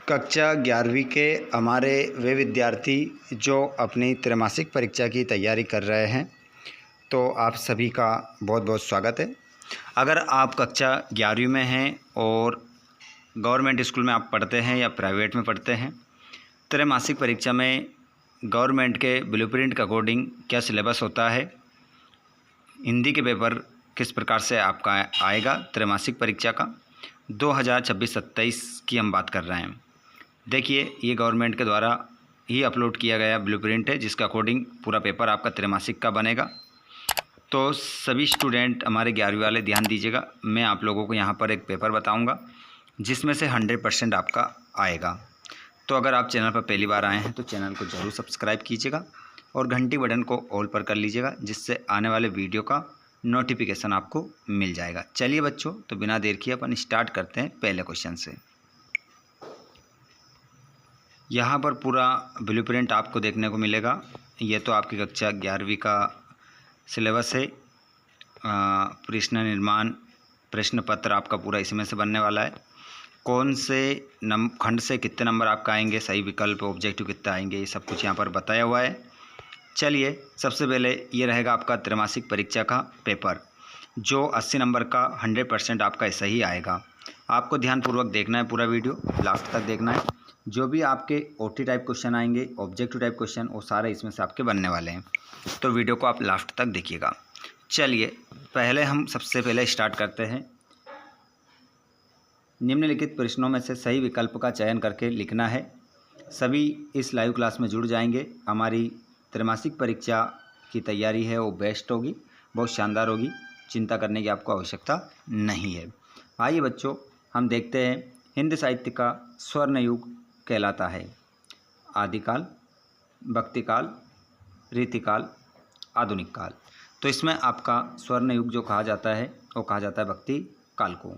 कक्षा 11वीं के हमारे वे विद्यार्थी जो अपनी त्रैमासिक परीक्षा की तैयारी कर रहे हैं, तो आप सभी का बहुत बहुत स्वागत है। अगर आप कक्षा 11वीं में हैं और गवर्नमेंट स्कूल में आप पढ़ते हैं या प्राइवेट में पढ़ते हैं, त्रैमासिक परीक्षा में गवर्नमेंट के ब्लूप्रिंट के अकॉर्डिंग क्या सिलेबस होता है, हिंदी के पेपर किस प्रकार से आपका आएगा त्रैमासिक परीक्षा का 2026-27 की हम बात कर रहे हैं। देखिए, ये गवर्नमेंट के द्वारा ही अपलोड किया गया ब्लूप्रिंट है, जिसका अकॉर्डिंग पूरा पेपर आपका त्रैमासिक का बनेगा। तो सभी स्टूडेंट हमारे 11वीं वाले ध्यान दीजिएगा। मैं आप लोगों को यहाँ पर एक पेपर बताऊँगा जिसमें से 100% आपका आएगा। तो अगर आप चैनल पर पहली बार आए हैं तो चैनल को ज़रूर सब्सक्राइब कीजिएगा और घंटी बटन को ऑल पर कर लीजिएगा, जिससे आने वाले वीडियो का नोटिफिकेशन आपको मिल जाएगा। चलिए बच्चों, तो बिना देर किए अपन स्टार्ट करते हैं पहले क्वेश्चन से। यहाँ पर पूरा ब्लूप्रिंट आपको देखने को मिलेगा। ये तो आपकी कक्षा 11वीं का सिलेबस है। प्रश्न निर्माण, प्रश्न पत्र आपका पूरा इसमें से बनने वाला है। कौन से खंड से कितने नंबर आपका आएंगे, सही विकल्प, ऑब्जेक्टिव कितना आएंगे, ये सब कुछ यहाँ पर बताया हुआ है। चलिए, सबसे पहले ये रहेगा आपका त्रैमासिक परीक्षा का पेपर, जो 80 नंबर का 100% आपका ऐसा ही आएगा। आपको ध्यानपूर्वक देखना है, पूरा वीडियो लास्ट तक देखना है। जो भी आपके ओटी टाइप क्वेश्चन आएंगे, ऑब्जेक्टिव टाइप क्वेश्चन, वो सारे इसमें से आपके बनने वाले हैं। तो वीडियो को आप लास्ट तक देखिएगा। चलिए, पहले हम सबसे पहले स्टार्ट करते हैं। निम्नलिखित प्रश्नों में से सही विकल्प का चयन करके लिखना है। सभी इस लाइव क्लास में जुड़ जाएंगे। हमारी त्रैमासिक परीक्षा की तैयारी है वो बेस्ट होगी, बहुत शानदार होगी, चिंता करने की आपको आवश्यकता नहीं है। आइए बच्चों, हम देखते हैं हिंदी साहित्य का स्वर्ण युग कहलाता है आदिकाल, भक्तिकाल, रीतिकाल, आधुनिक काल। तो इसमें आपका स्वर्ण युग जो कहा जाता है वो कहा जाता है भक्ति काल को।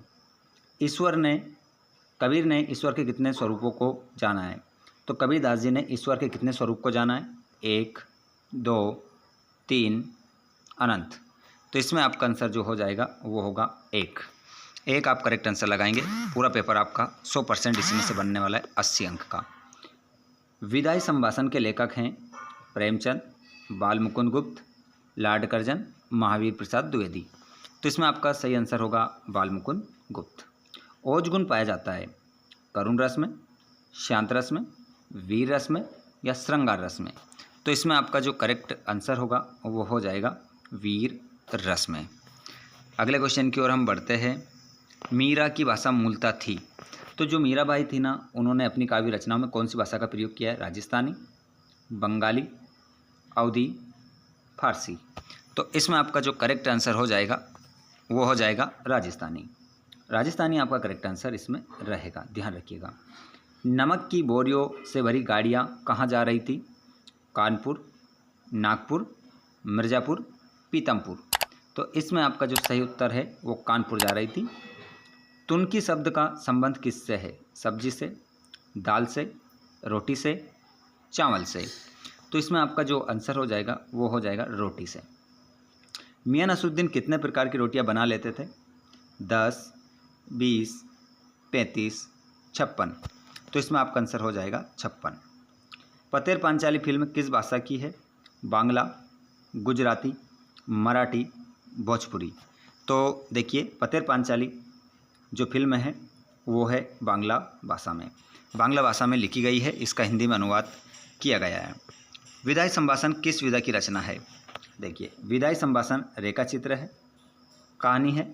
कबीर ने ईश्वर के कितने स्वरूपों को जाना है? तो कबीरदास जी ने ईश्वर के कितने स्वरूप को जाना है? 1, 2, 3, अनंत। तो इसमें आपका आंसर जो हो जाएगा वो होगा 1 आप करेक्ट आंसर लगाएंगे। पूरा पेपर आपका 100% इसमें से बनने वाला है, 80 अंक का। विदाई संभाषण के लेखक हैं प्रेमचंद, बाल मुकुंद गुप्त, लॉर्ड कर्जन, महावीर प्रसाद द्विवेदी। तो इसमें आपका सही आंसर होगा बाल मुकुंद गुप्त। ओज गुण पाया जाता है करुण रस में, शांत रस में, वीर रस में या श्रृंगार रस में। तो इसमें आपका जो करेक्ट आंसर होगा वो हो जाएगा वीर रस में। अगले क्वेश्चन की ओर हम बढ़ते हैं। मीरा की भाषा मूलतः थी। तो जो मीराबाई थी ना, उन्होंने अपनी काव्य रचनाओं में कौन सी भाषा का प्रयोग किया है? राजस्थानी, बंगाली, अवधी, फारसी। तो इसमें आपका जो करेक्ट आंसर हो जाएगा वो हो जाएगा राजस्थानी। राजस्थानी आपका करेक्ट आंसर इसमें रहेगा, ध्यान रखिएगा। नमक की बोरियों से भरी गाड़ियाँ कहाँ जा रही थी? कानपुर, नागपुर, मिर्ज़ापुर, पीतमपुर। तो इसमें आपका जो सही उत्तर है वो कानपुर जा रही थी। तुनकी शब्द का संबंध किससे है? सब्जी से, दाल से, रोटी से, चावल से। तो इसमें आपका जो आंसर हो जाएगा वो हो जाएगा रोटी से। मियां नसरुद्दीन कितने प्रकार की रोटियां बना लेते थे? 10, 20, 35, 56। तो इसमें आपका आंसर हो जाएगा 56। पतेर पांचाली फिल्म किस भाषा की है? बांग्ला, गुजराती, मराठी, भोजपुरी। तो देखिए, पतेर पांचाली जो फिल्म है वो है बांग्ला भाषा में लिखी गई है। इसका हिंदी में अनुवाद किया गया है। विदाई संभाषण किस विधा की रचना है? देखिए, विदाई संभाषण रेखा चित्र है, कहानी है,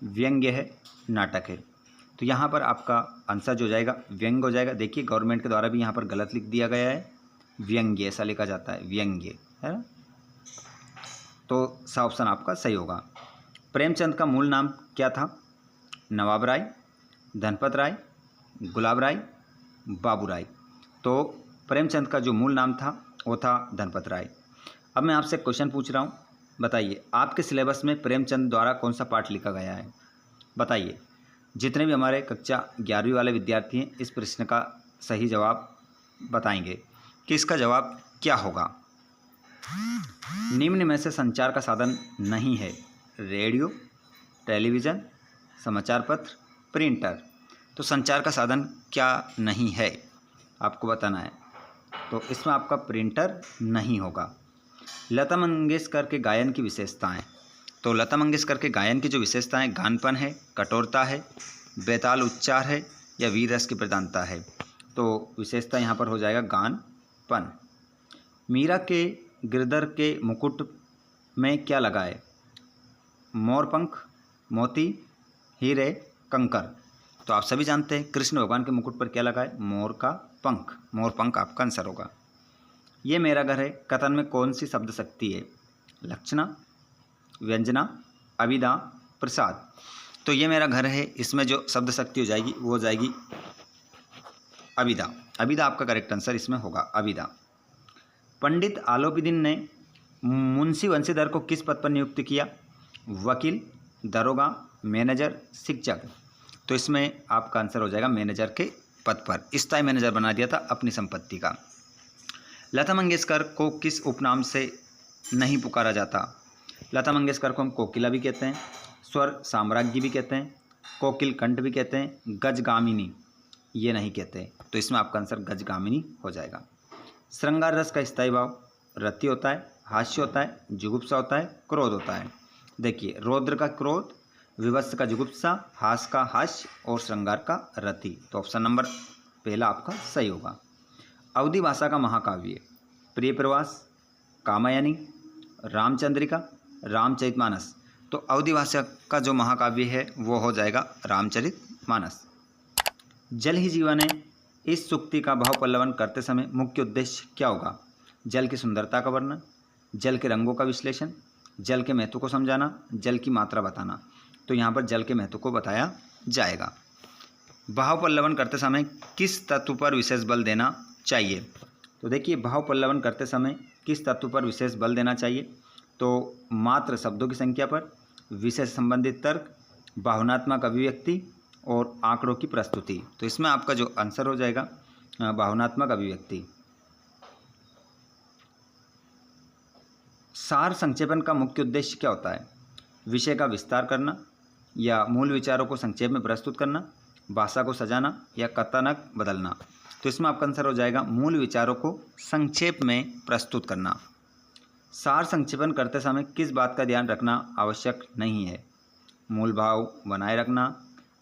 व्यंग्य है, नाटक है। तो यहाँ पर आपका आंसर जो जाएगा व्यंग्य हो जाएगा। देखिए, गवर्नमेंट के द्वारा भी यहाँ पर गलत लिख दिया गया है, व्यंग्य ऐसा लिखा जाता है, व्यंग्य है ना। तो सा ऑप्शन आपका सही होगा। प्रेमचंद का मूल नाम क्या था? नवाब राय, धनपत राय, गुलाब राय, बाबू राय। तो प्रेमचंद का जो मूल नाम था वो था धनपत राय। अब मैं आपसे क्वेश्चन पूछ रहा हूँ, बताइए आपके सिलेबस में प्रेमचंद द्वारा कौन सा पाठ लिखा गया है? बताइए। जितने भी हमारे कक्षा 11वीं वाले विद्यार्थी हैं इस प्रश्न का सही जवाब बताएंगे कि इसका जवाब क्या होगा। निम्न में से संचार का साधन नहीं है? रेडियो, टेलीविज़न, समाचार पत्र, प्रिंटर। तो संचार का साधन क्या नहीं है, आपको बताना है। तो इसमें आपका प्रिंटर नहीं होगा। लता मंगेशकर के गायन की विशेषताएं, तो लता मंगेशकर के गायन की जो विशेषताएं गानपन है, कठोरता है, बेताल उच्चार है या वीर रस की प्रधानता है। तो विशेषता यहाँ पर हो जाएगा गानपन। मीरा के गिरधर के मुकुट में क्या लगा है? मोर पंख, मोती, हीरे, कंकर। तो आप सभी जानते हैं कृष्ण भगवान के मुकुट पर क्या लगा है? मोर का पंख। मोर पंख आपका आंसर होगा। ये मेरा घर है कथन में कौन सी शब्द शक्ति है? लक्षणा, व्यंजना, अभिधा, प्रसाद। तो ये मेरा घर है, इसमें जो शब्द शक्ति हो जाएगी वो हो जाएगी अभिधा। अभिधा आपका करेक्ट आंसर इसमें होगा, अभिधा। पंडित आलोपीदीन ने मुंशी वंशीधर को किस पद पर नियुक्त किया? वकील, दरोगा, मैनेजर, शिक्षक। तो इसमें आपका आंसर हो जाएगा मैनेजर के पद पर। स्थायी मैनेजर बना दिया था अपनी संपत्ति का। लता मंगेशकर को किस उपनाम से नहीं पुकारा जाता? लता मंगेशकर को हम कोकिला भी कहते हैं, स्वर साम्राज्ञी भी कहते हैं, कोकिल कंठ भी कहते हैं, गजगामिनी ये नहीं कहते। तो इसमें आपका आंसर गजगामिनी हो जाएगा। श्रृंगार रस का स्थायी भाव रति होता है, हास्य होता है, जुगुप्सा होता है, क्रोध होता है। देखिए, रौद्र का क्रोध, विवत्स का जुगुप्सा, हास का हास्य और श्रृंगार का रति। तो ऑप्शन नंबर पहला आपका सही होगा। अवधी भाषा का महाकाव्य प्रिय प्रवास, कामायनी, रामचंद्रिका, रामचरितमानस। तो अवधी भाषा का जो महाकाव्य है वो हो जाएगा रामचरितमानस। जल ही जीवन है, इस सूक्ति का भाव पल्लवन करते समय मुख्य उद्देश्य क्या होगा? जल की सुंदरता का वर्णन, जल के रंगों का विश्लेषण, जल के महत्व को समझाना, जल की मात्रा बताना। तो यहाँ पर जल के महत्व को बताया जाएगा। भाव पल्लवन करते समय किस तत्व पर विशेष बल देना चाहिए? तो देखिए, भाव पल्लवन करते समय किस तत्व पर विशेष बल देना चाहिए? तो मात्र शब्दों की संख्या पर, विषय संबंधित तर्क, भावनात्मक अभिव्यक्ति और आंकड़ों की प्रस्तुति। तो इसमें आपका जो आंसर हो जाएगा भावनात्मक अभिव्यक्ति। सार संक्षेपण का मुख्य उद्देश्य क्या होता है? विषय का विस्तार करना या मूल विचारों को संक्षेप में प्रस्तुत करना, भाषा को सजाना या कथानक बदलना। तो इसमें आपका आंसर हो जाएगा मूल विचारों को संक्षेप में प्रस्तुत करना। सार संक्षेपण करते समय किस बात का ध्यान रखना आवश्यक नहीं है? मूल भाव बनाए रखना,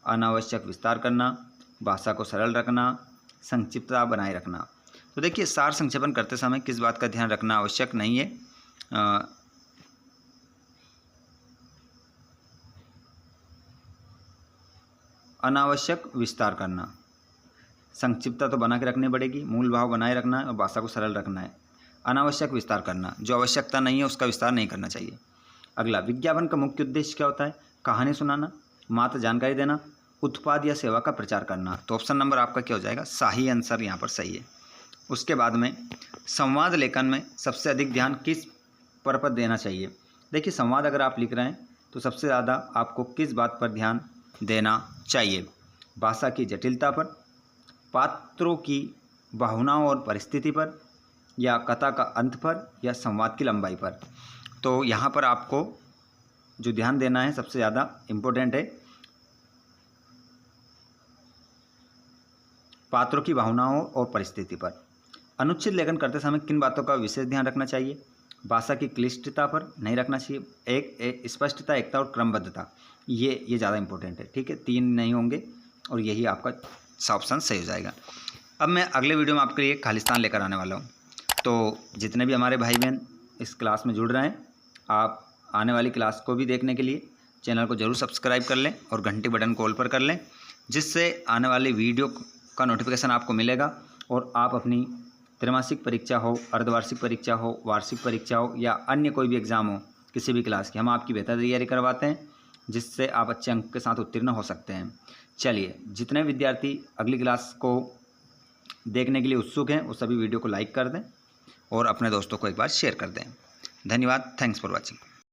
अनावश्यक विस्तार करना, भाषा को सरल रखना, संक्षिप्तता बनाए रखना। तो देखिए, सार संक्षेपण करते समय किस बात का ध्यान रखना आवश्यक नहीं है? अनावश्यक विस्तार करना। संक्षिप्तता तो बना के रखनी पड़ेगी, मूल भाव बनाए रखना है और भाषा को सरल रखना है। अनावश्यक विस्तार करना, जो आवश्यकता नहीं है उसका विस्तार नहीं करना चाहिए। अगला, विज्ञापन का मुख्य उद्देश्य क्या होता है? कहानी सुनाना, मात्र जानकारी देना, उत्पाद या सेवा का प्रचार करना। तो ऑप्शन नंबर आपका क्या हो जाएगा? सही आंसर यहाँ पर सही है। उसके बाद में संवाद लेखन में सबसे अधिक ध्यान किस पर देना चाहिए? देखिए, संवाद अगर आप लिख रहे हैं तो सबसे ज़्यादा आपको किस बात पर ध्यान देना चाहिए? भाषा की जटिलता पर, पात्रों की भावनाओं और परिस्थिति पर, या कथा का अंत पर, या संवाद की लंबाई पर। तो यहाँ पर आपको जो ध्यान देना है सबसे ज़्यादा इम्पोर्टेंट है पात्रों की भावनाओं और परिस्थिति पर। अनुच्छेद लेखन करते समय किन बातों का विशेष ध्यान रखना चाहिए? भाषा की क्लिष्टता पर नहीं रखना चाहिए। एक स्पष्टता, एकता और क्रमबद्धता, ये ज़्यादा इंपॉर्टेंट है। ठीक है, 3 नहीं होंगे और यही आपका ऑप्शन सही हो जाएगा। अब मैं अगले वीडियो में आपके लिए खालिस्तान लेकर आने वाला हूँ। तो जितने भी हमारे भाई बहन इस क्लास में जुड़ रहे हैं, आप आने वाली क्लास को भी देखने के लिए चैनल को ज़रूर सब्सक्राइब कर लें और घंटी बटन को ऑल पर कर लें, जिससे आने वाली वीडियो का नोटिफिकेशन आपको मिलेगा और आप अपनी त्रैमासिक परीक्षा हो, अर्धवार्षिक परीक्षा हो, वार्षिक परीक्षा हो या अन्य कोई भी एग्ज़ाम हो किसी भी क्लास की, हम आपकी बेहतर तैयारी करवाते हैं, जिससे आप अच्छे अंक के साथ उत्तीर्ण हो सकते हैं। चलिए, जितने विद्यार्थी अगली क्लास को देखने के लिए उत्सुक हैं वो सभी वीडियो को लाइक कर दें और अपने दोस्तों को एक बार शेयर कर दें। धन्यवाद। Thanks for watching.